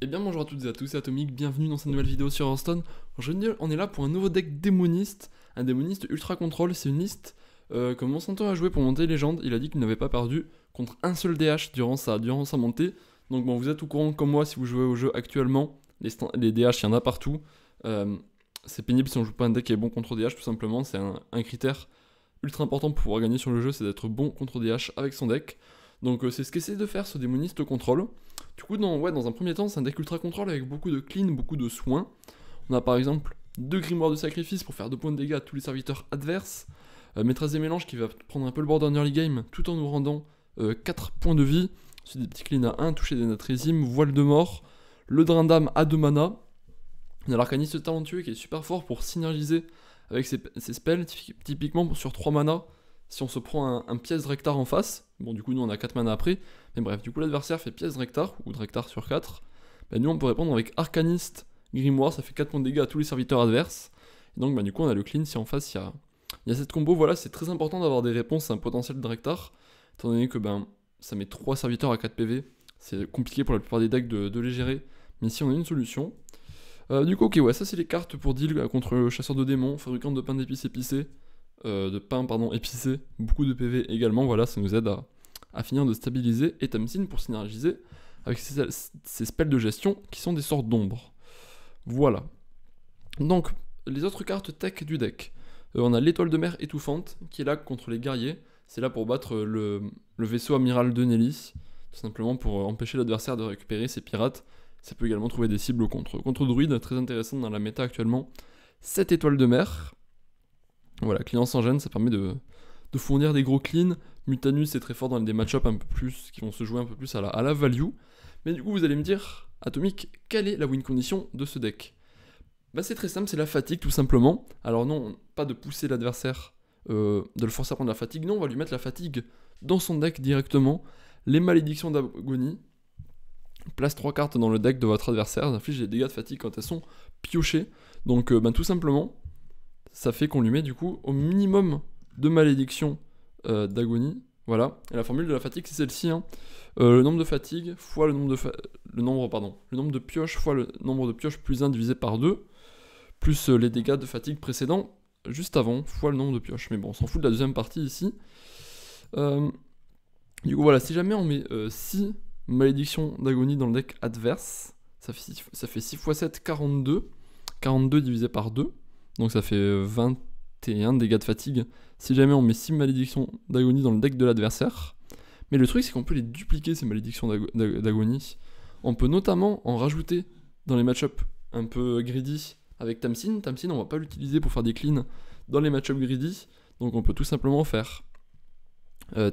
Eh bien bonjour à toutes et à tous, c'est Atomic, bienvenue dans cette nouvelle vidéo sur Hearthstone. Aujourd'hui on est là pour un nouveau deck démoniste, un démoniste ultra contrôle, c'est une liste que Monsanto a joué pour monter légende. Il a dit qu'il n'avait pas perdu contre un seul DH durant sa montée. Donc bon, vous êtes au courant comme moi si vous jouez au jeu actuellement, les DH il y en a partout. Euh, c'est pénible si on joue pas un deck qui est bon contre DH tout simplement, c'est un critère ultra important pour pouvoir gagner sur le jeu, c'est d'être bon contre DH avec son deck. Donc c'est ce qu'essaie de faire ce démoniste contrôle. Du coup, dans un premier temps, c'est un deck ultra contrôle avec beaucoup de clean, beaucoup de soins. On a par exemple 2 grimoires de sacrifice pour faire 2 points de dégâts à tous les serviteurs adverses. Maîtresse des mélanges qui va prendre un peu le board en early game tout en nous rendant 4 points de vie. Ensuite des petits cleans à 1, toucher des natrésimes, voile de mort, le drain d'âme à 2 mana. On a l'arcaniste talentueux qui est super fort pour synergiser avec ses spells, typiquement sur 3 mana. Si on se prend un pièce Drektar en face, bon du coup nous on a 4 mana après, mais bref, du coup l'adversaire fait pièce Drektar, ou Drektar sur 4, bah, nous on peut répondre avec Arcaniste Grimoire, ça fait 4 points de dégâts à tous les serviteurs adverses, et donc bah, du coup on a le clean si en face il y a cette combo. Voilà, c'est très important d'avoir des réponses à un potentiel Drektar, étant donné que ben, ça met 3 serviteurs à 4 PV, c'est compliqué pour la plupart des decks de les gérer, mais si on a une solution. Du coup, ok, ouais, ça c'est les cartes pour deal contre le chasseur de démons, fabricant de pain d'épices épicés, épicé, beaucoup de PV également, voilà, ça nous aide à finir de stabiliser, et Tamsin pour synergiser avec ses spells de gestion qui sont des sortes d'ombre. Voilà. Donc, les autres cartes tech du deck. On a l'étoile de mer étouffante qui est là contre les guerriers, c'est là pour battre le vaisseau amiral de Nelly, tout simplement pour empêcher l'adversaire de récupérer ses pirates. Ça peut également trouver des cibles contre druides, très intéressantes dans la méta actuellement. 7 étoiles de mer. Voilà, client sans gêne, ça permet de fournir des gros cleans. Mutanus est très fort dans des match-ups un peu plus, qui vont se jouer un peu plus à la value. Mais du coup, vous allez me dire, Atomic, quelle est la win condition de ce deck? Bah c'est très simple, c'est la fatigue tout simplement. Alors non, pas de pousser l'adversaire, de le forcer à prendre la fatigue, non, on va lui mettre la fatigue dans son deck directement. Les malédictions d'agonie. Place 3 cartes dans le deck de votre adversaire, inflige des dégâts de fatigue quand elles sont piochées. Donc tout simplement, ça fait qu'on lui met du coup au minimum de malédiction d'agonie. Voilà, et la formule de la fatigue c'est celle-ci. Hein. Le nombre de fatigue fois le nombre de pioches fois le nombre de pioches plus 1 divisé par 2, plus les dégâts de fatigue précédents juste avant, fois le nombre de pioches. Mais bon, on s'en fout de la deuxième partie ici. Du coup voilà, si jamais on met 6 malédiction d'agonie dans le deck adverse, ça fait 6 x 7, 42. 42 divisé par 2, donc ça fait 21 dégâts de fatigue si jamais on met 6 malédictions d'agonie dans le deck de l'adversaire. Mais le truc c'est qu'on peut les dupliquer ces malédictions d'agonie. On peut notamment en rajouter dans les match-ups un peu greedy avec Tamsin. Tamsin on va pas l'utiliser pour faire des cleans dans les match-ups greedy, donc on peut tout simplement faire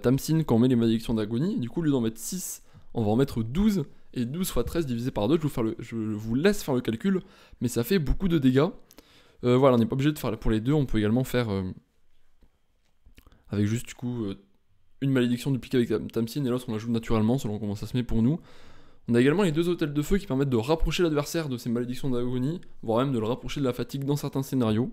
Tamsin quand on met les malédictions d'agonie. Du coup au lieu d'en mettre 6, on va en mettre 12, et 12 x 13 divisé par 2, je vous laisse faire le calcul, mais ça fait beaucoup de dégâts. Voilà, on n'est pas obligé de faire pour les deux, on peut également faire avec juste du coup une malédiction dupliquée avec Tamsin et l'autre on l'ajoute naturellement selon comment ça se met pour nous. On a également les 2 hôtels de feu qui permettent de rapprocher l'adversaire de ses malédictions d'agonie, voire même de le rapprocher de la fatigue dans certains scénarios.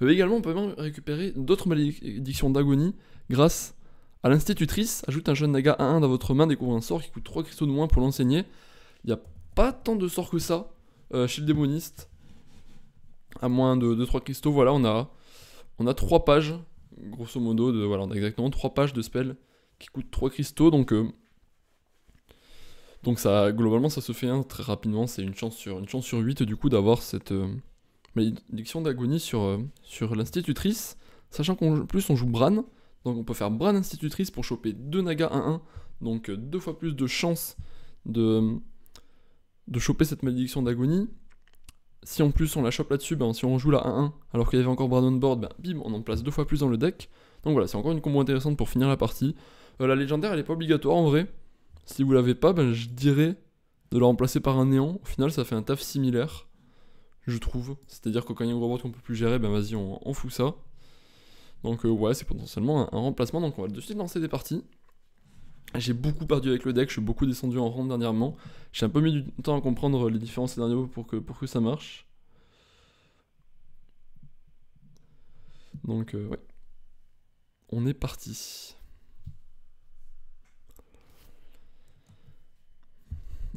Également on peut même récupérer d'autres malédictions d'agonie grâce à l'institutrice. Ajoute un jeune naga 1-1 dans votre main, découvre un sort qui coûte 3 cristaux de moins pour l'enseigner. Il n'y a pas tant de sorts que ça chez le démoniste. À moins de 2-3 cristaux, voilà, on a 3 pages, grosso modo, voilà, on a exactement 3 pages de spells qui coûtent 3 cristaux, donc ça, globalement ça se fait très rapidement, c'est une chance sur 8 du coup d'avoir cette malédiction d'agonie sur l'institutrice, sachant qu'en plus on joue Bran. Donc on peut faire Bran institutrice pour choper 2 nagas 1-1, donc 2 fois plus de chances de choper cette malédiction d'agonie. Si en plus on la chope là-dessus, si on joue la 1-1 alors qu'il y avait encore Bran on board, bim, on en place 2 fois plus dans le deck. Donc voilà, c'est encore une combo intéressante pour finir la partie. La légendaire elle est pas obligatoire en vrai. Si vous l'avez pas, je dirais de la remplacer par un néant. Au final ça fait un taf similaire, je trouve. C'est-à-dire que quand il y a un gros board qu'on peut plus gérer, vas-y on fout ça. Donc ouais, c'est potentiellement un remplacement, donc on va de suite lancer des parties. J'ai beaucoup perdu avec le deck, je suis beaucoup descendu en rang dernièrement. J'ai un peu mis du temps à comprendre les différents scénarios pour que ça marche. Donc ouais, on est parti.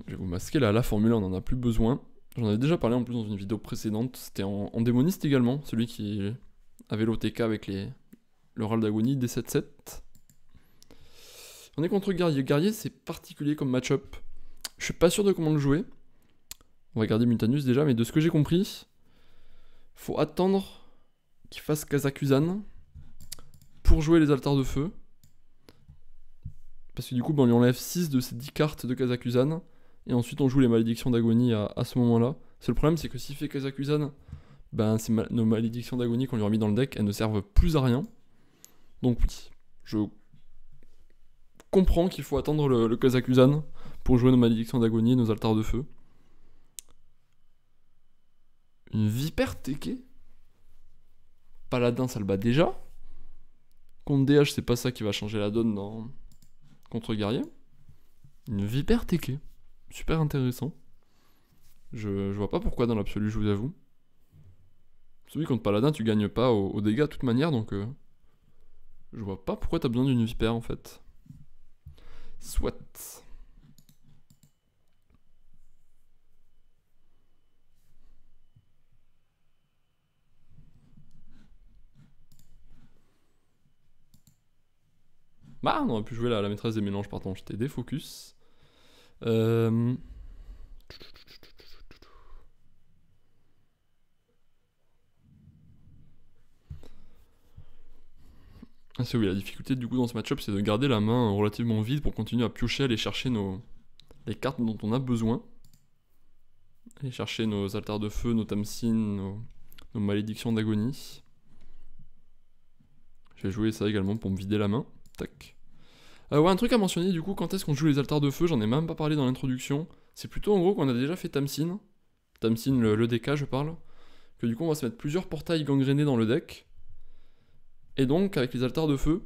Je vais vous masquer la formule, on n'en a plus besoin. J'en avais déjà parlé en plus dans une vidéo précédente. C'était en démoniste également, celui qui avait l'OTK avec le râle d'agonie D7-7. On est contre guerrier. Guerrier, c'est particulier comme match-up. Je suis pas sûr de comment le jouer. On va garder Mutanus déjà, mais de ce que j'ai compris, faut attendre qu'il fasse Kazakusan pour jouer les altars de feu. Parce que du coup, on lui enlève 6 de ces 10 cartes de Kazakusan. Et ensuite, on joue les malédictions d'agonie à ce moment-là. Le problème, c'est que s'il fait Kazakusan, nos malédictions d'agonie qu'on lui a mis dans le deck, elles ne servent plus à rien. Donc oui, je comprends qu'il faut attendre le Kazakusan pour jouer nos malédictions d'agonie et nos altars de feu. Une vipère Teke. Paladin, ça le bat déjà. Contre DH, c'est pas ça qui va changer la donne contre guerrier. Une vipère Teke. Super intéressant. Je vois pas pourquoi dans l'absolu, je vous avoue. Celui contre Paladin, tu gagnes pas au dégâts de toute manière, donc je vois pas pourquoi t'as besoin d'une vipère en fait. Soit. Bah, on aurait pu jouer la maîtresse des mélanges, pardon, j'étais défocus. Ah, c'est oui, la difficulté du coup dans ce match-up, c'est de garder la main relativement vide pour continuer à piocher, aller chercher les cartes dont on a besoin. Aller chercher nos altars de feu, nos Tamsin, nos malédictions d'agonie. Je vais jouer ça également pour me vider la main. Tac. Ouais, un truc à mentionner du coup, quand est-ce qu'on joue les altars de feu, j'en ai même pas parlé dans l'introduction. C'est plutôt en gros qu'on a déjà fait Tamsin. Tamsin, le DK, je parle. Que du coup, on va se mettre plusieurs portails gangrénés dans le deck. Et donc, avec les altars de feu,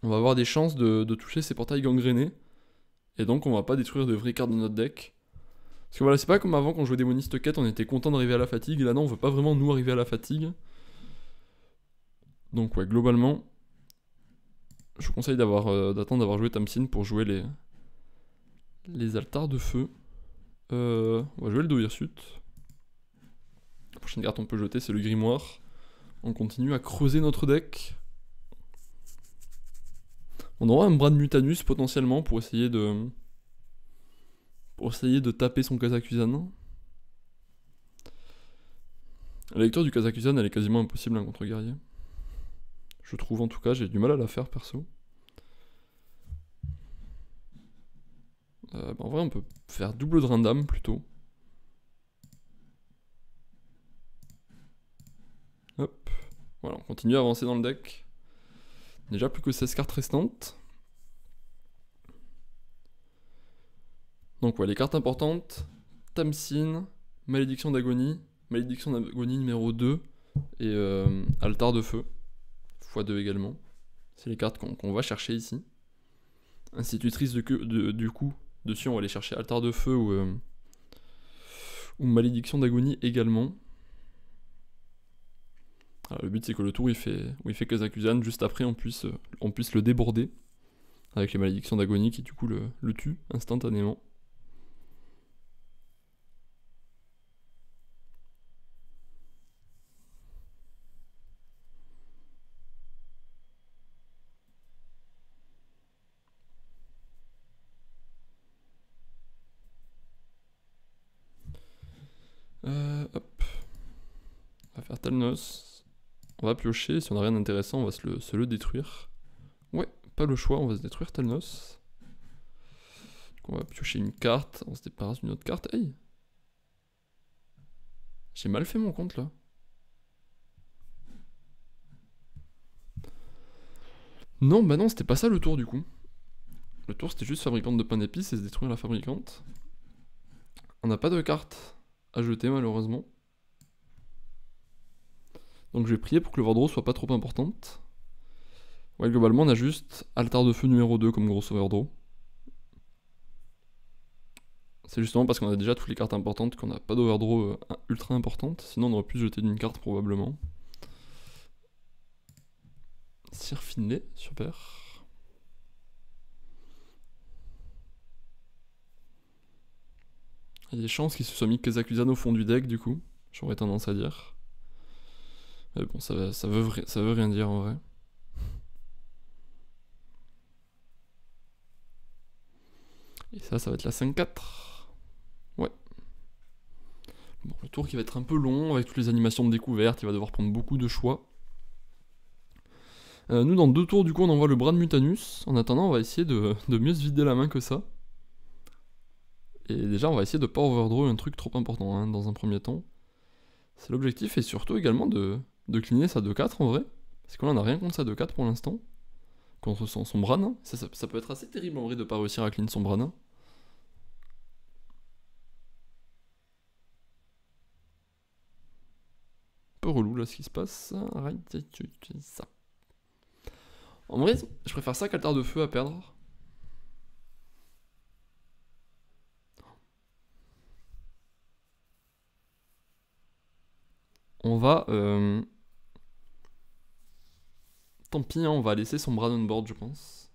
on va avoir des chances de toucher ces portails gangrénés. Et donc, on va pas détruire de vraies cartes de notre deck. Parce que voilà, c'est pas comme avant quand on jouait démoniste quête, on était content d'arriver à la fatigue. Et là, non, on veut pas vraiment nous arriver à la fatigue. Donc, ouais, globalement, je vous conseille d'attendre d'avoir joué Tamsin pour jouer les altars de feu. On va jouer le Do Hirsute. La prochaine carte qu'on peut jeter, c'est le grimoire. On continue à creuser notre deck. On aura un bras de Mutanus potentiellement pour essayer de taper son Kazakusan. La lecture du Kazakusan, elle est quasiment impossible contre guerrier. Je trouve en tout cas, j'ai du mal à la faire perso. En vrai, on peut faire double drain d'âme plutôt. Hop. Voilà, on continue à avancer dans le deck. Déjà plus que 16 cartes restantes. Donc ouais, les cartes importantes. Tamsin, Malédiction d'agonie numéro 2 et Altar de feu, x2 également. C'est les cartes qu'on va chercher ici. Institutrice du coup, dessus on va aller chercher Altar de feu ou Malédiction d'agonie également. Alors, le but c'est que le tour où il fait Kazakusan, juste après on puisse le déborder avec les malédictions d'agonie qui du coup le tuent instantanément. Hop. On va faire Talnos. On va piocher, si on n'a rien d'intéressant, on va se le détruire. Ouais, pas le choix, on va se détruire Talnos. On va piocher une carte, on se débarrasse d'une autre carte. Hey! J'ai mal fait mon compte là. Non, bah non, c'était pas ça le tour du coup. Le tour c'était juste fabricante de pain d'épices et se détruire la fabricante. On n'a pas de carte à jeter malheureusement. Donc je vais prier pour que le overdraw soit pas trop importante. Ouais, globalement on a juste Altar de feu numéro 2 comme gros overdraw. C'est justement parce qu'on a déjà toutes les cartes importantes qu'on n'a pas d'overdraw ultra importante. Sinon on aurait pu se jeter d'une carte probablement. Cire Finlay, super. Il y a des chances qu'il se soit mis Kazakusan au fond du deck, du coup. J'aurais tendance à dire. Mais bon, ça veut rien dire en vrai. Et ça va être la 5-4. Ouais. Bon, le tour qui va être un peu long, avec toutes les animations de découverte, il va devoir prendre beaucoup de choix. Nous, dans 2 tours, du coup, on envoie le bras de Mutanus. En attendant, on va essayer de mieux se vider la main que ça. Et déjà, on va essayer de pas overdraw un truc trop important, hein, dans un premier temps. C'est l'objectif, et surtout également de cleaner sa 2-4 en vrai. Parce que là, on n'a rien contre sa 2-4 pour l'instant. Contre son Bran. Ça peut être assez terrible en vrai de pas réussir à clean son Bran. Un peu relou là ce qui se passe. Ça. En vrai, je préfère ça qu'Altar de Feu à perdre. On va... Tant pis, hein, on va laisser son Bran on board, je pense.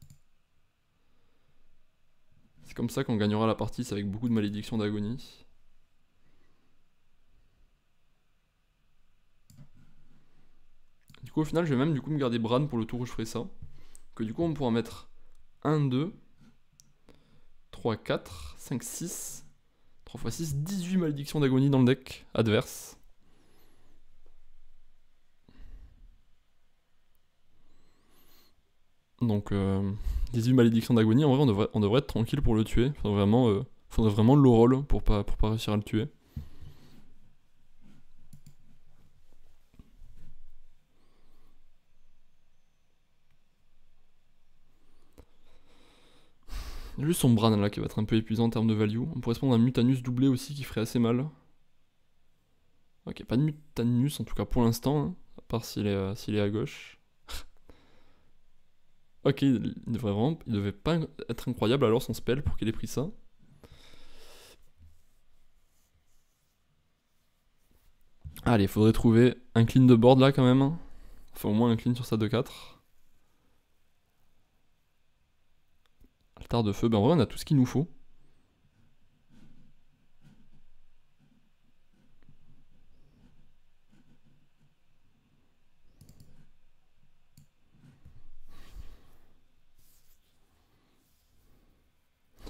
C'est comme ça qu'on gagnera la partie, c'est avec beaucoup de malédictions d'agonie. Du coup, au final, je vais même du coup me garder Bran pour le tour où je ferai ça. Que du coup, on pourra mettre 1, 2, 3, 4, 5, 6. 3 x 6, 18 malédictions d'agonie dans le deck adverse. Donc, 18 malédictions d'agonie, en vrai, on devrait être tranquille pour le tuer. Faudrait vraiment low roll pour pas réussir à le tuer. Il y a juste son Bran là qui va être un peu épuisant en termes de value. On pourrait se prendre un Mutanus doublé aussi qui ferait assez mal. Ok, pas de Mutanus en tout cas pour l'instant, hein, à part s'il est à gauche. Ok, il devait pas être incroyable alors son spell pour qu'il ait pris ça. Allez, faudrait trouver un clean de board là quand même. Enfin au moins un clean sur sa 2-4. Altar de Feu, ben en vrai on a tout ce qu'il nous faut.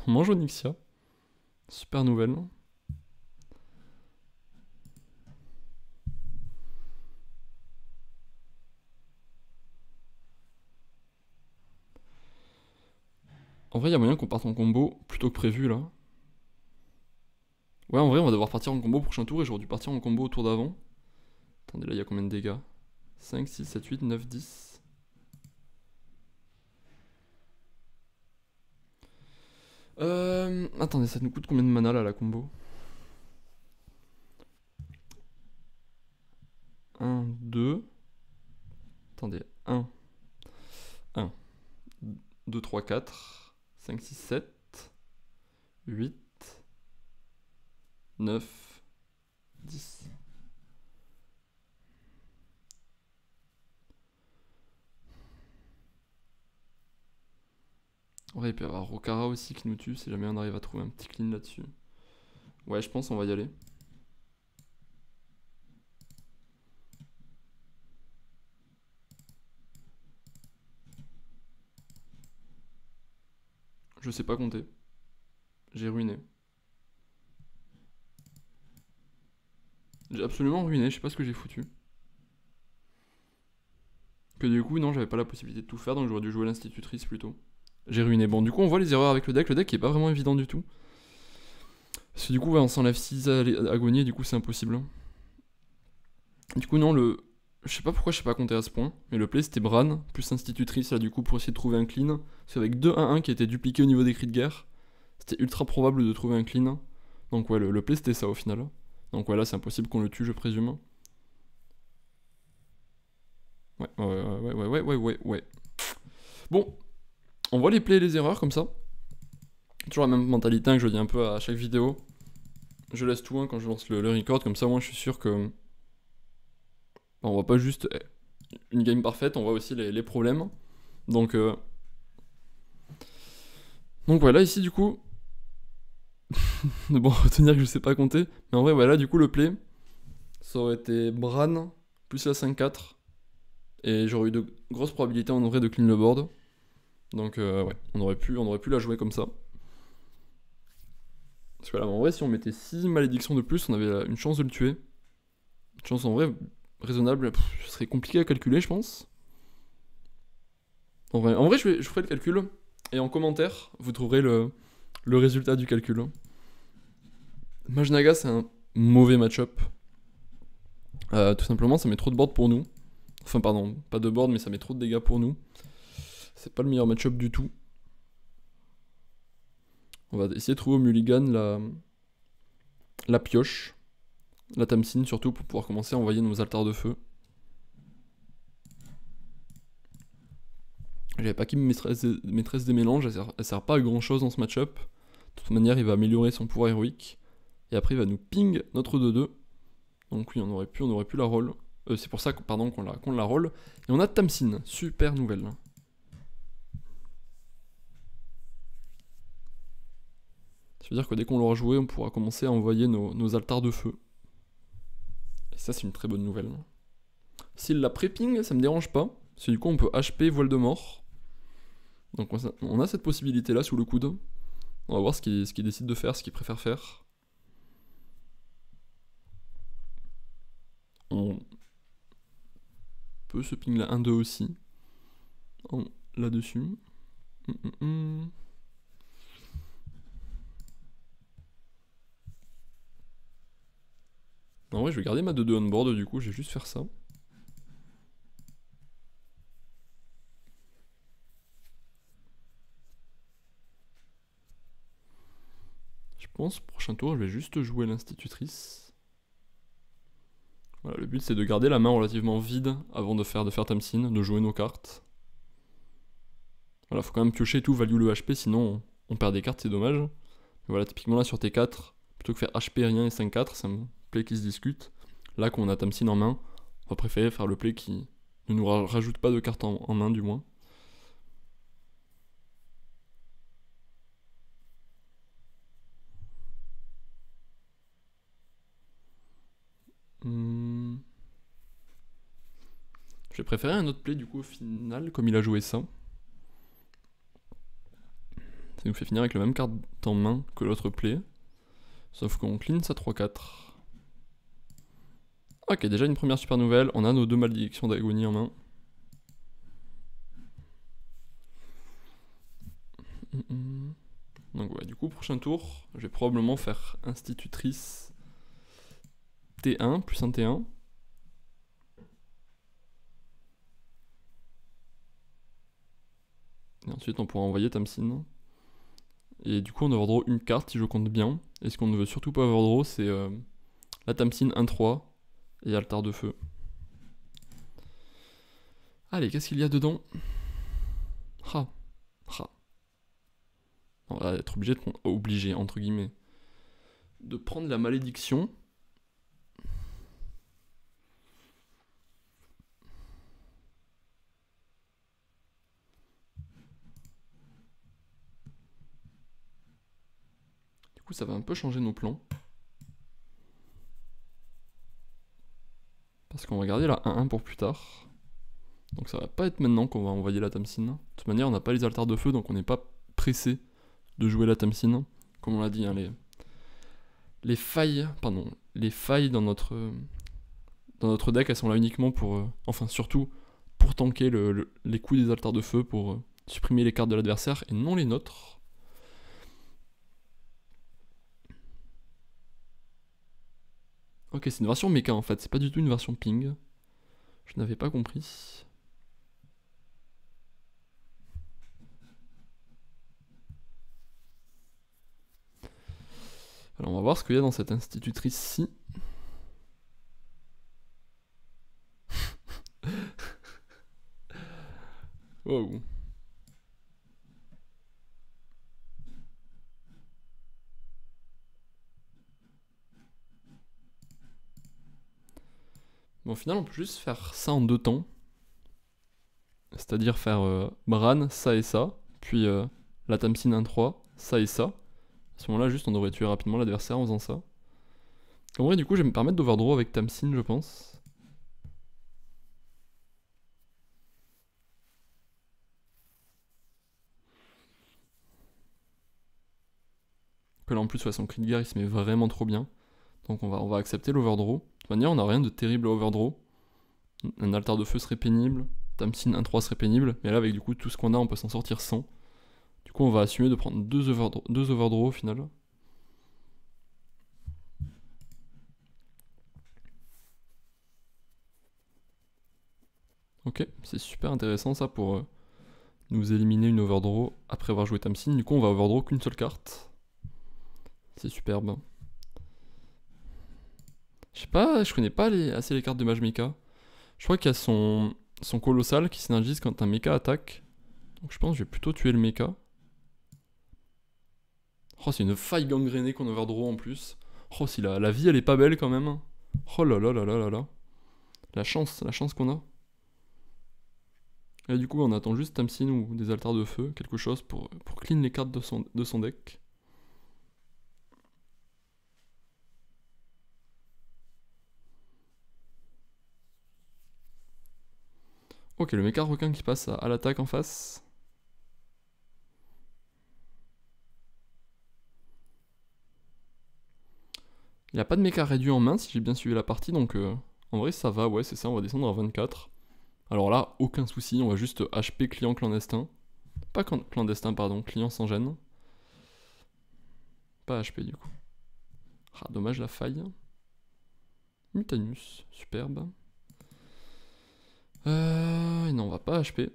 On mange Onyxia. Super nouvelle. En vrai, il y a moyen qu'on parte en combo plutôt que prévu là. Ouais, en vrai, on va devoir partir en combo au prochain tour et j'aurais dû partir en combo au tour d'avant. Attendez, là, il y a combien de dégâts? 5, 6, 7, 8, 9, 10. Attendez, ça nous coûte combien de mana là la combo? 1, 2. Attendez, 1, 1, 2, 3, 4, 5, 6, 7, 8, 9, 10. Ouais, il peut y avoir Rokara aussi qui nous tue si jamais on arrive à trouver un petit clean là-dessus. Ouais, je pense on va y aller. Je sais pas compter. J'ai ruiné. J'ai absolument ruiné, je sais pas ce que j'ai foutu. Que du coup, non, j'avais pas la possibilité de tout faire, donc j'aurais dû jouer l'institutrice plutôt. J'ai ruiné. Bon, du coup, on voit les erreurs avec le deck. Le deck est pas vraiment évident du tout. Parce que du coup, ouais, on s'enlève 6 agonies, et du coup, c'est impossible. Du coup, non, je sais pas pourquoi je sais pas compter à ce point, mais le play c'était Bran, plus institutrice là du coup pour essayer de trouver un clean. Parce qu'avec 2-1-1 qui était dupliqué au niveau des cris de guerre, c'était ultra probable de trouver un clean. Donc ouais, le play c'était ça au final. Donc ouais, là c'est impossible qu'on le tue, je présume. Ouais. Bon, on voit les plays et les erreurs comme ça. Toujours la même mentalité que je dis un peu à chaque vidéo. Je laisse tout quand je lance le record, comme ça moi je suis sûr que... On voit pas juste une game parfaite, on voit aussi les problèmes. Donc voilà, ici du coup, bon, retenir que je sais pas compter. Mais en vrai, voilà, du coup, le play, ça aurait été Bran plus la 5-4. Et j'aurais eu de grosses probabilités en vrai de clean le board. Donc, ouais, on aurait pu la jouer comme ça. Parce que là, en vrai, si on mettait 6 malédictions de plus, on avait une chance de le tuer. Une chance en vrai raisonnable. Ce serait compliqué à calculer, je pense. En vrai je ferai le calcul. Et en commentaire, vous trouverez le résultat du calcul. Mage Naga, c'est un mauvais match-up. Tout simplement, ça met trop de board pour nous. Enfin, pardon, pas de board, mais ça met trop de dégâts pour nous. C'est pas le meilleur match-up du tout. On va essayer de trouver au mulligan la pioche. La Tamsin surtout pour pouvoir commencer à envoyer nos altars de feu. J'avais pas qui maîtresse des mélanges, elle sert pas à grand chose dans ce match-up. De toute manière, il va améliorer son pouvoir héroïque. Et après, il va nous ping notre 2-2. Donc oui, on aurait pu la roll. C'est pour ça qu'on la roll. Et on a Tamsin, super nouvelle. Ça veut dire que dès qu'on l'aura joué, on pourra commencer à envoyer nos altars de feu. Et ça, c'est une très bonne nouvelle. S'il la pré-ping, ça me dérange pas. Parce que du coup, on peut HP voile de mort. Donc on a cette possibilité là sous le coude. On va voir ce qu'il décide de faire, ce qu'il préfère faire. On peut se ping la 1-2 aussi. Là-dessus. En vrai, je vais garder ma 2-2 on board du coup, je vais juste faire ça. Je pense, prochain tour, je vais juste jouer l'institutrice. Voilà, le but c'est de garder la main relativement vide avant de faire Tamsin, de jouer nos cartes. Voilà, faut quand même piocher tout, value le HP, sinon on perd des cartes, c'est dommage. Mais voilà, typiquement là sur T4, plutôt que faire HP rien et 5-4, c'est un play qui se discute. Là, quand on a Tamsin en main, on va préférer faire le play qui ne nous rajoute pas de cartes en main, du moins. Je vais préférer un autre play du coup au final, comme il a joué ça. Ça nous fait finir avec la même carte en main que l'autre play. Sauf qu'on clean sa 3-4. Ok, déjà une première super nouvelle, on a nos 2 malédictions d'agonie en main. Donc ouais, du coup, prochain tour, je vais probablement faire institutrice T1 plus un T1. Et ensuite, on pourra envoyer Tamsin. Et du coup, on overdraw une carte si je compte bien. Et ce qu'on ne veut surtout pas overdraw, c'est la Tamsin 1-3 et altar de feu. Allez, qu'est-ce qu'il y a dedans? On va être obligé, entre guillemets, de prendre la malédiction. Du coup, ça va un peu changer nos plans. Parce qu'on va garder la 1-1 pour plus tard. Donc ça va pas être maintenant qu'on va envoyer la Tamsin. De toute manière, on n'a pas les altars de feu, donc on n'est pas pressé de jouer la Tamsin. Comme on l'a dit, hein, les failles dans notre deck, elles sont là uniquement pour... enfin, surtout pour tanker les coups des altars de feu, pour supprimer les cartes de l'adversaire, et non les nôtres. Ok, c'est une version mecha en fait, c'est pas du tout une version ping. Je n'avais pas compris. Alors on va voir ce qu'il y a dans cette institutrice-ci. Wow. Bon, au final, on peut juste faire ça en 2 temps. C'est-à-dire faire Bran, ça et ça, puis la Tamsin 1-3, ça et ça. À ce moment-là, juste, on devrait tuer rapidement l'adversaire en faisant ça. En vrai, du coup, je vais me permettre d'overdraw avec Tamsin, je pense. Que là, en plus, son cri de guerre, il se met vraiment trop bien. Donc on va accepter l'overdraw. De toute manière, on n'a rien de terrible à overdraw. Un altar de feu serait pénible. Tamsin 1-3 serait pénible. Mais là, avec du coup tout ce qu'on a, on peut s'en sortir sans. Du coup, on va assumer de prendre deux overdraws au final. Ok, c'est super intéressant ça pour nous éliminer une overdraw après avoir joué Tamsin. Du coup, on va overdraw qu'une seule carte. C'est superbe. Je sais pas, je connais pas assez les cartes de Mage Mecha. Je crois qu'il y a son colossal qui synergise quand un mecha attaque. Donc je pense que je vais plutôt tuer le mecha. Oh, c'est une faille gangrénée qu'on overdraw en plus. Oh, si la vie elle est pas belle quand même. Oh là là là là là là. La chance qu'on a. Et du coup, on attend juste Tamsin ou des altars de feu, quelque chose pour clean les cartes de son deck. Ok, le méca requin qui passe à l'attaque en face. Il n'y a pas de méca réduit en main si j'ai bien suivi la partie, donc en vrai ça va, ouais c'est ça, on va descendre à 24. Alors là, aucun souci, on va juste HP client clandestin. Pas clandestin, pardon, client sans gêne. Pas HP du coup. Ah, dommage la faille. Mutanus, superbe. Non, on va pas HP.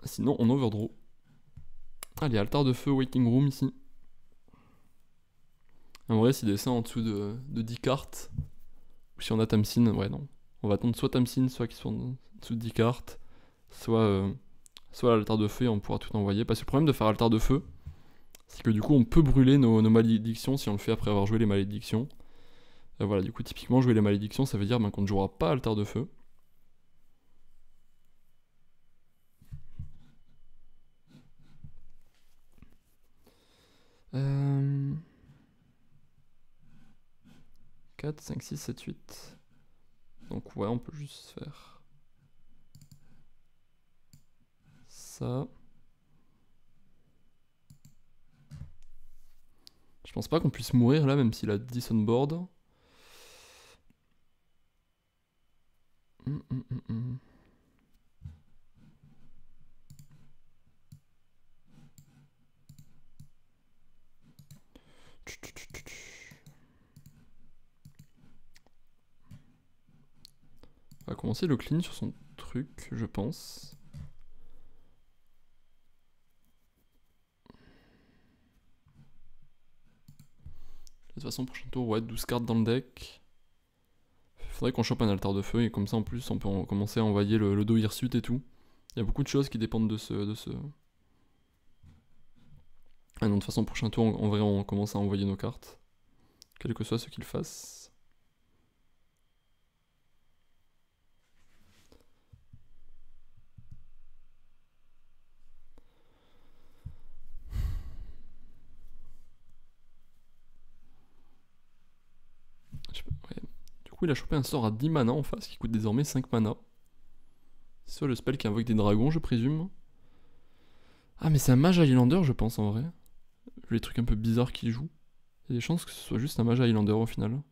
Sinon, on overdraw. Allez, altar de feu, waiting room ici. En vrai, s'il descend en dessous de 10 cartes, ou si on a Tamsin, ouais, non. On va attendre soit Tamsin, soit qu'ils sont en dessous de 10 cartes, soit l'altar de feu et on pourra tout envoyer. Parce que le problème de faire altar de feu, c'est que du coup, on peut brûler nos malédictions si on le fait après avoir joué les malédictions. Voilà, du coup, typiquement, jouer les malédictions, ça veut dire qu'on ne jouera pas altar de feu. Euh... 4, 5, 6, 7, 8. Donc ouais, on peut juste faire ça. Je pense pas qu'on puisse mourir là, même s'il a 10 on board. On va commencer le clean sur son truc, je pense. De toute façon, prochain tour, ouais, 12 cartes dans le deck. Faudrait qu'on chope un altar de feu et comme ça en plus on peut commencer à envoyer le dos hirsute et tout. Il y a beaucoup de choses qui dépendent de ce... Ah non, de toute façon, prochain tour, en vrai, on commence à envoyer nos cartes. Quel que soit ce qu'il fasse. Ouais. Du coup, il a chopé un sort à 10 mana en face qui coûte désormais 5 mana. C'est soit le spell qui invoque des dragons, je présume. Ah, mais c'est un mage Highlander, je pense en vrai. Les trucs un peu bizarres qu'il joue. Il y a des chances que ce soit juste un mage Highlander au final.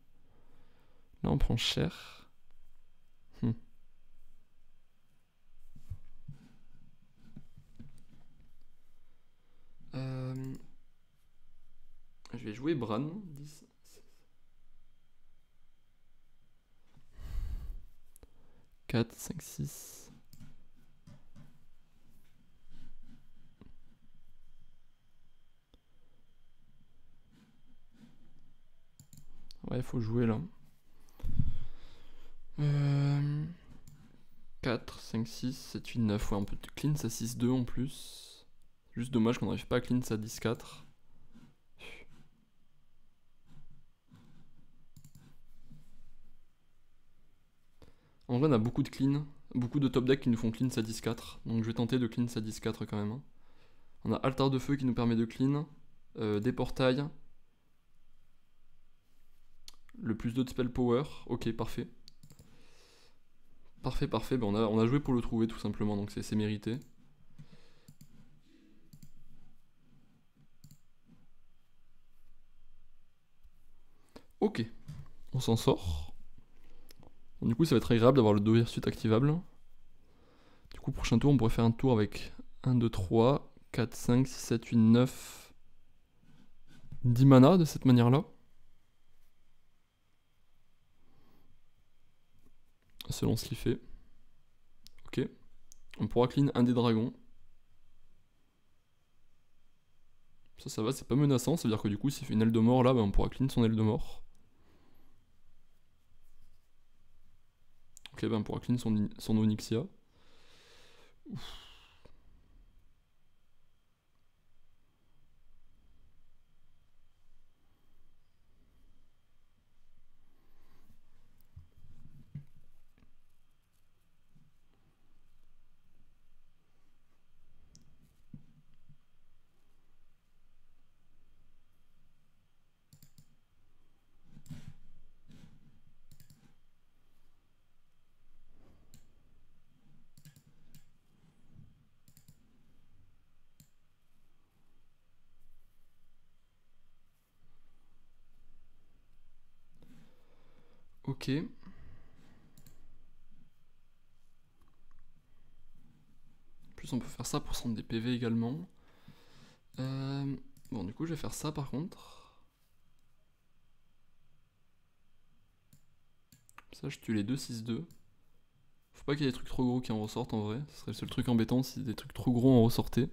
Là, on prend cher. Je vais jouer Bran. 10. « 4, 5, 6. Ouais, il faut jouer là. 4, 5, 6, 7, 8, 9. Ouais, on peut clean ça 6-2 en plus. Juste dommage qu'on n'arrive pas à clean ça 10-4. En vrai, on a beaucoup de clean. Beaucoup de top decks qui nous font clean ça 10-4. Donc je vais tenter de clean ça 10-4 quand même. On a altar de feu qui nous permet de clean. des portails. Le plus 2 de spell power. Ok, parfait. Parfait, parfait. Ben on a joué pour le trouver tout simplement, donc c'est mérité. Ok, on s'en sort. Bon, du coup, ça va être agréable d'avoir le 2 suite activable. Du coup, prochain tour, on pourrait faire un tour avec 1, 2, 3, 4, 5, 6, 7, 8, 9, 10 mana de cette manière-là. Selon ce qu'il fait. Ok. On pourra clean un des dragons. Ça va, c'est pas menaçant. Ça veut dire que du coup, s'il fait une aile de mort là, ben, on pourra clean son aile de mort. Ok, ben on pourra clean son Onyxia. Ouf. Ok. En plus, on peut faire ça pour prendre des PV également. Bon, du coup, je vais faire ça par contre. Ça, je tue les 2, 6, 2. Faut pas qu'il y ait des trucs trop gros qui en ressortent en vrai. Ce serait le seul truc embêtant si des trucs trop gros en ressortaient.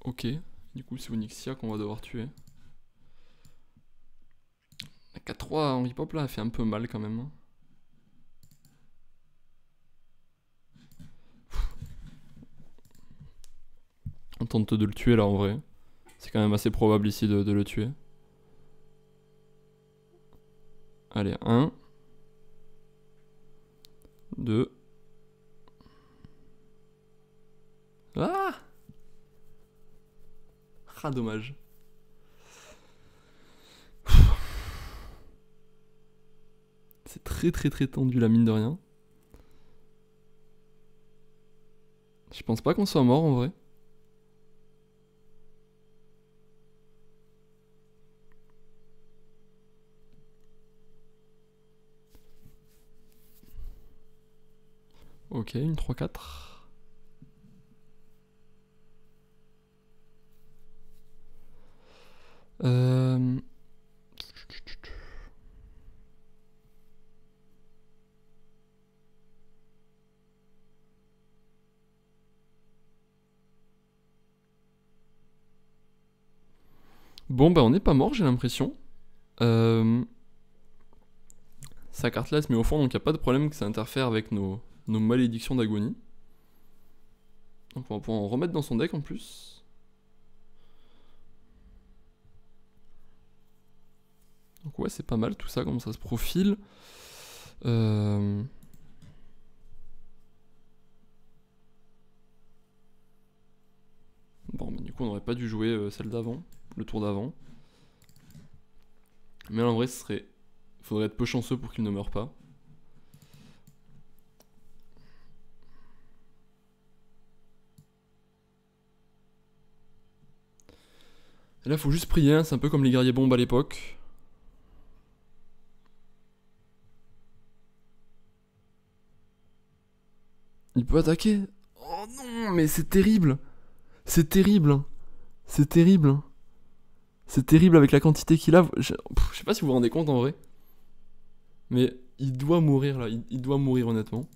Ok. Du coup, c'est Onyxia qu'on va devoir tuer. La 4-3 en hip-hop là, elle fait un peu mal quand même. On tente de le tuer là en vrai. C'est quand même assez probable ici de le tuer. Allez, 1. 2. Ah! Ah, dommage. C'est très très très tendu la mine de rien. Je pense pas qu'on soit mort en vrai. Ok, une 3-4. Bon bah on n'est pas mort j'ai l'impression. Sa carte là elle se met au fond donc il n'y a pas de problème que ça interfère avec nos malédictions d'agonie. Donc on va pouvoir en remettre dans son deck en plus. Donc ouais c'est pas mal tout ça, comment ça se profile. Bon bah du coup on n'aurait pas dû jouer celle d'avant, le tour d'avant. Mais en vrai ce serait... Faudrait être peu chanceux pour qu'il ne meure pas. Et là faut juste prier, hein, c'est un peu comme les guerriers bombes à l'époque. Il peut attaquer. Oh non, mais c'est terrible. C'est terrible. C'est terrible. C'est terrible avec la quantité qu'il a. Je sais pas si vous vous rendez compte en vrai. Mais il doit mourir là. Il doit mourir honnêtement.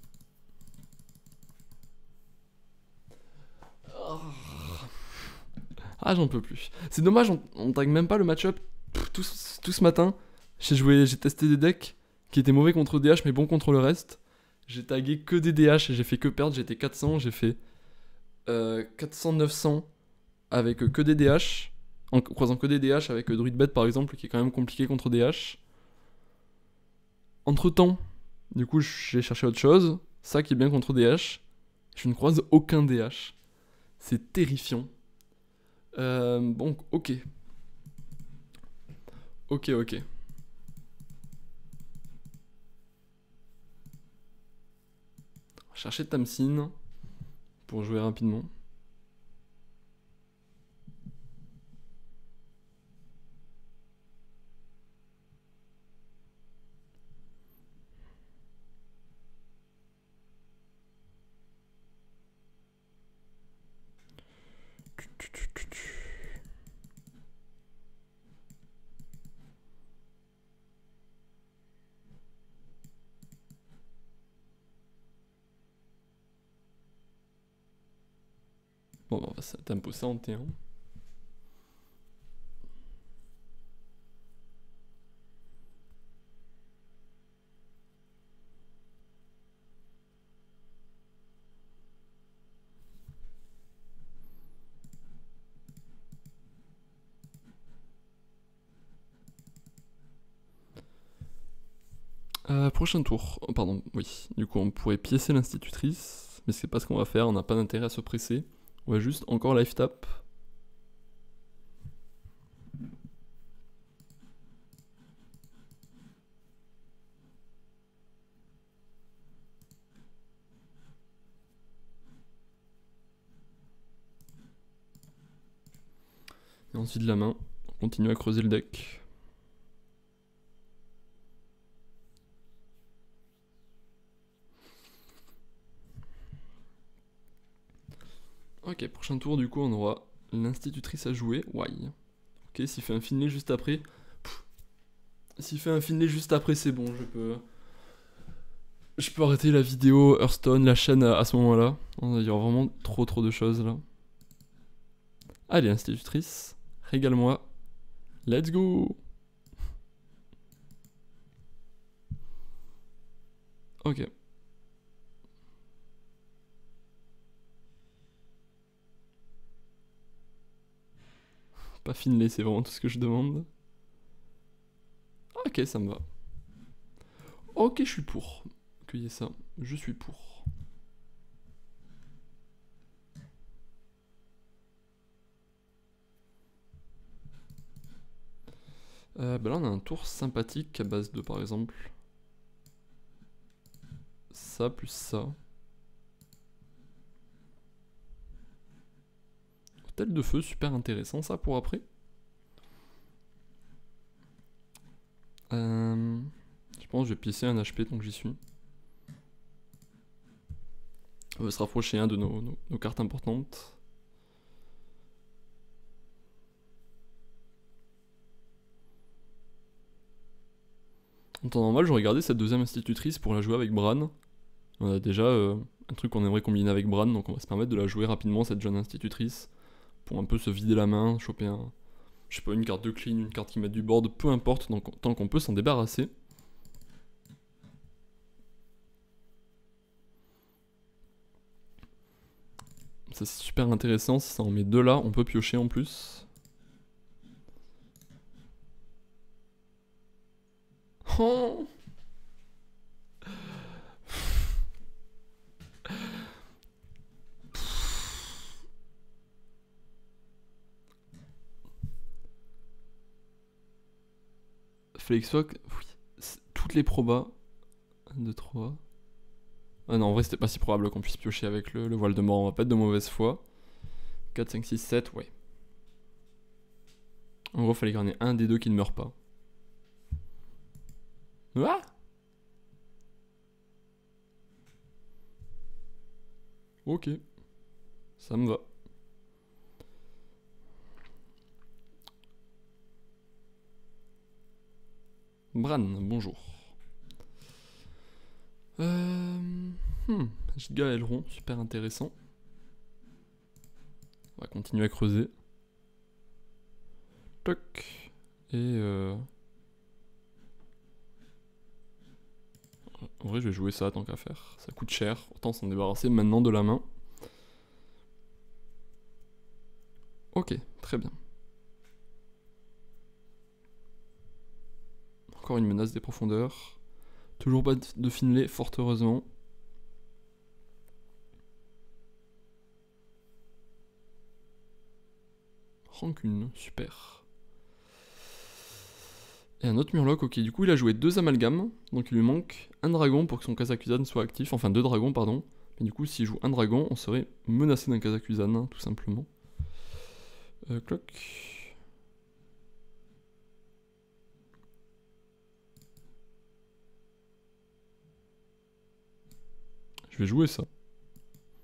Ah, j'en peux plus. C'est dommage, on tag même pas le match-up tout ce matin. J'ai testé des decks qui étaient mauvais contre DH mais bons contre le reste. J'ai tagué que des DH et j'ai fait que perdre. J'étais 400, j'ai fait 400-900 avec que des DH. En croisant que des DH avec Druid Bet par exemple qui est quand même compliqué contre DH. Entre temps, du coup, j'ai cherché autre chose. Ça qui est bien contre DH. Je ne croise aucun DH. C'est terrifiant. Bon, ok. Ok. Chercher Tamsin pour jouer rapidement. Bon, on va tempo ça en T1. Prochain tour. Oh, pardon, oui. Du coup, on pourrait piécer l'institutrice, mais c'est pas ce qu'on va faire, on n'a pas d'intérêt à se presser. On va juste encore life tap. Et ensuite la main, on continue à creuser le deck. Ok, prochain tour, du coup, on aura l'institutrice à jouer. Why. Ok, s'il fait un Finlay juste après. S'il fait un Finlay juste après, c'est bon, je peux arrêter la vidéo, Hearthstone, la chaîne à ce moment-là. Il y aura vraiment trop de choses là. Allez, institutrice, régale-moi. Let's go. Ok. Pas Finlay, c'est vraiment tout ce que je demande. Ok, ça me va. Ok, je suis pour. Cueillez ça. Je suis pour. Bah là, on a un tour sympathique à base de, par exemple, ça plus ça. Hôtel de feu, super intéressant ça pour après. Je pense que je vais pisser un HP tant que j'y suis. On va se rapprocher de nos cartes importantes. En temps normal, j'aurais gardé cette deuxième institutrice pour la jouer avec Bran. On a déjà un truc qu'on aimerait combiner avec Bran, donc on va se permettre de la jouer rapidement, cette jeune institutrice, pour un peu se vider la main, choper je sais pas, une carte de clean, une carte qui met du board, peu importe, donc, tant qu'on peut s'en débarrasser. Ça c'est super intéressant, si ça en met deux là, on peut piocher en plus. Oh, Félix Walk, oui, toutes les probas. 1, 2, 3. Ah non, en vrai, c'était pas si probable qu'on puisse piocher avec le voile de mort, on va pas être de mauvaise foi. 4, 5, 6, 7, ouais. En gros, fallait qu'il y en ait un des deux qui ne meurt pas. Ah! Ok. Ça me va. Bran, bonjour. Giga aileron, super intéressant. On va continuer à creuser. Toc. Et en vrai, je vais jouer ça tant qu'à faire. Ça coûte cher, autant s'en débarrasser maintenant de la main. Ok, très bien. Encore une menace des profondeurs. Toujours pas de Finlay, fort heureusement. Rancune, super. Et un autre Murloc, ok, du coup il a joué 2 amalgames, donc il lui manque un dragon pour que son Kazakusan soit actif, enfin 2 dragons pardon. Mais du coup s'il joue un dragon, on serait menacé d'un Kazakusan, hein, tout simplement. Cloc. Je vais jouer ça,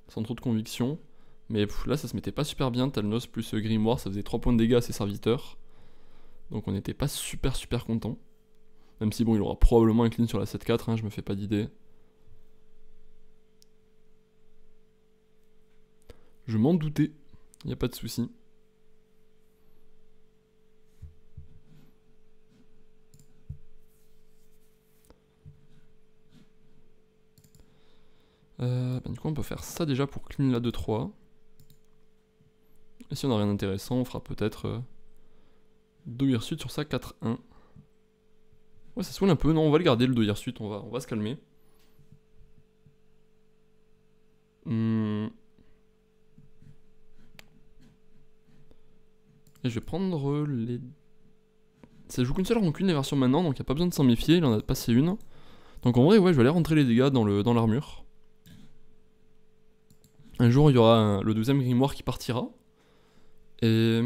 sans trop de conviction. Mais là ça se mettait pas super bien, Talnos plus Grimoire, ça faisait 3 points de dégâts à ses serviteurs. Donc on n'était pas super content. Même si bon, il aura probablement un clean sur la 7-4, hein, je me fais pas d'idée. Je m'en doutais, y a pas de souci. Du coup on peut faire ça déjà pour clean la 2-3. Et si on n'a rien d'intéressant, on fera peut-être 2 Hirsutes sur ça 4-1. Ouais, ça swell un peu, non, on va le garder le 2 Hirsutes, on va se calmer. Et je vais prendre les... Ça joue qu'une seule rancune les versions maintenant, donc il n'y a pas besoin de s'en méfier, il en a passé une. Donc en vrai, ouais, je vais aller rentrer les dégâts dans l'armure. Un jour, il y aura le 2ème grimoire qui partira. Et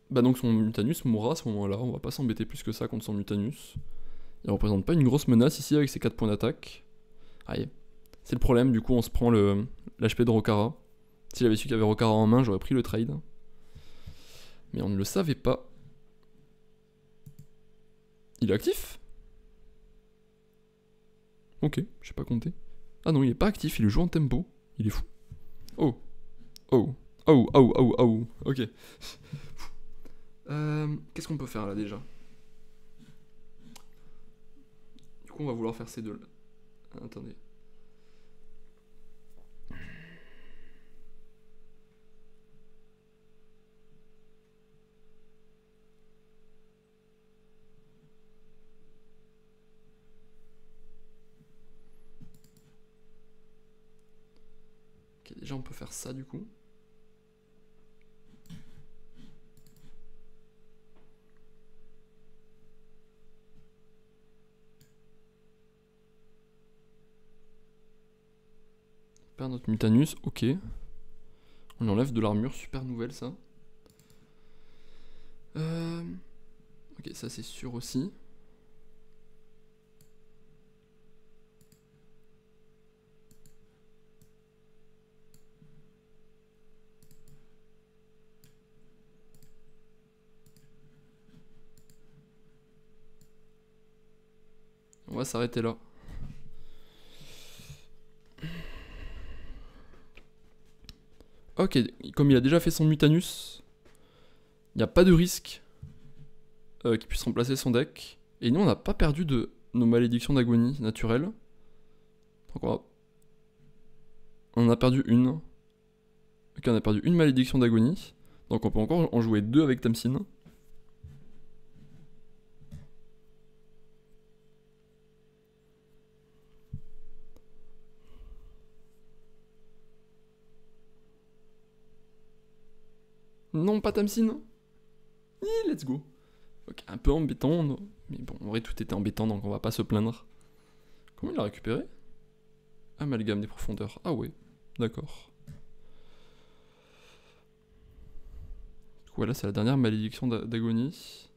bah donc son Mutanus mourra à ce moment-là, on va pas s'embêter plus que ça contre son Mutanus. Il représente pas une grosse menace ici avec ses 4 points d'attaque. Aïe. C'est le problème, du coup on se prend l'HP de Rokara. Si j'avais su qu'il y avait Rokara en main, j'aurais pris le trade. Mais on ne le savait pas. Il est actif? Ok, j'ai pas compté. Ah non, il est pas actif, il joue en tempo. Il est fou. Oh. Oh. Oh, oh, oh, oh. Ok. Qu'est-ce qu'on peut faire là déjà? Du coup, on va vouloir faire ces deux là. Attendez. Ok, déjà on peut faire ça du coup. On perd notre Mutanus, ok. On enlève de l'armure, super nouvelle ça. Ok, ça c'est sûr aussi. On va s'arrêter là. Ok, comme il a déjà fait son Mutanus, il n'y a pas de risque qu'il puisse remplacer son deck. Et nous on n'a pas perdu de nos malédictions d'agonie naturelles. Donc on en a perdu une. Ok, on a perdu une malédiction d'agonie. Donc on peut encore en jouer 2 avec Tamsin. Non, pas Tamsin. Let's go. Ok, un peu embêtant, mais bon, en vrai tout était embêtant donc on va pas se plaindre. Comment il l'a récupéré? Amalgame des profondeurs. Ah ouais, d'accord. Du coup, voilà, c'est la dernière malédiction d'agonie.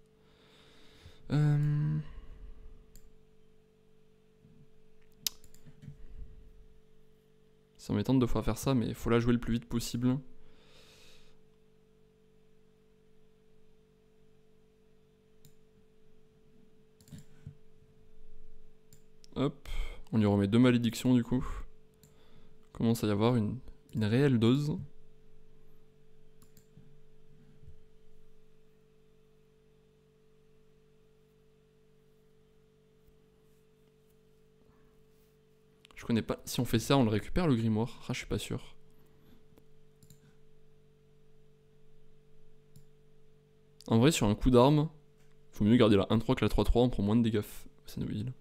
C'est embêtant de devoir faire ça, mais il faut la jouer le plus vite possible. Hop, on lui remet 2 malédictions du coup. Commence à y avoir une réelle dose. Je connais pas. Si on fait ça, on le récupère le grimoire. Ah, je suis pas sûr. En vrai, sur un coup d'arme, faut mieux garder la 1-3 que la 3-3, on prend moins de dégâts. C'est Noïl.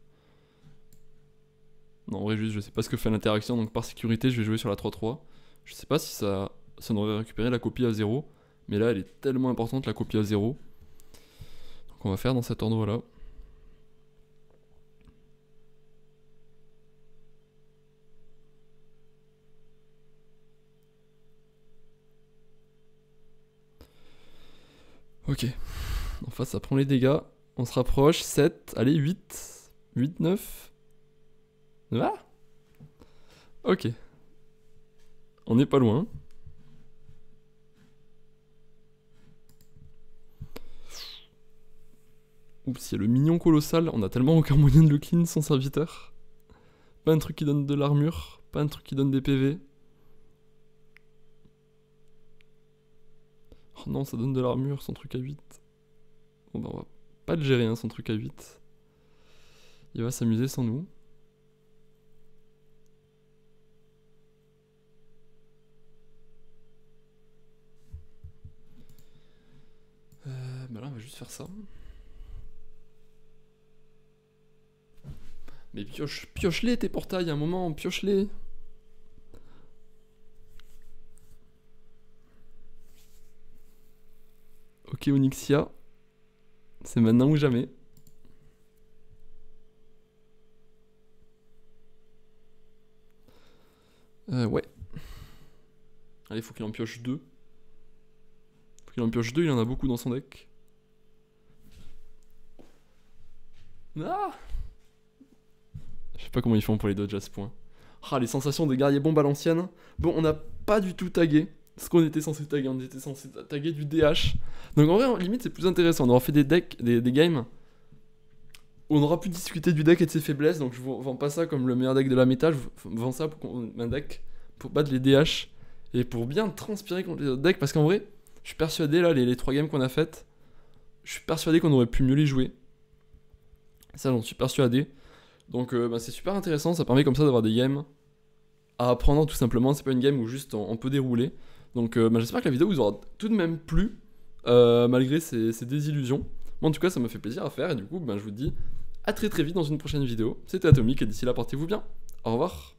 Non, en vrai, juste, je sais pas ce que fait l'interaction, donc par sécurité, je vais jouer sur la 3-3. Je sais pas si ça aurait récupéré la copie à 0, mais là, elle est tellement importante, la copie à 0. Donc on va faire dans cet ordre-là. Ok. En face, ça prend les dégâts. On se rapproche. 7. Allez, 8. 8, 9. Ah. Ok. On n'est pas loin. Oups, il y a le mignon colossal. On a tellement aucun moyen de le clean son serviteur. Pas un truc qui donne de l'armure. Pas un truc qui donne des PV. Oh non, ça donne de l'armure, son truc à 8. Bon bah on va pas le gérer, hein, son truc à 8. Il va s'amuser sans nous. Bah là on va juste faire ça. Mais pioche-les tes portails, à un moment, pioche-les. Ok Onyxia. C'est maintenant ou jamais. Ouais. Allez, faut qu'il en pioche 2. Faut qu'il en pioche 2, il en a beaucoup dans son deck. Ah! Je sais pas comment ils font pour les dodge à ce point. Ah, les sensations de guerrier bombe à l'ancienne. Bon, on n'a pas du tout tagué ce qu'on était censé taguer. On était censé taguer du DH. Donc en vrai, en limite, c'est plus intéressant. On aura fait des decks, des games où on aura pu discuter du deck et de ses faiblesses. Donc je vous vends pas ça comme le meilleur deck de la méta. Je vous vends ça pour un deck pour battre les DH et pour bien transpirer contre les autres decks. Parce qu'en vrai, je suis persuadé, là, les 3 games qu'on a faites, je suis persuadé qu'on aurait pu mieux les jouer. Ça, j'en suis persuadé. Donc bah, c'est super intéressant, ça permet comme ça d'avoir des games à apprendre tout simplement, c'est pas une game où juste on peut dérouler. Donc bah, j'espère que la vidéo vous aura tout de même plu, malgré ces désillusions. Moi en tout cas ça m'a fait plaisir à faire et du coup bah, je vous dis à très vite dans une prochaine vidéo. C'était Atomic et d'ici là portez-vous bien. Au revoir.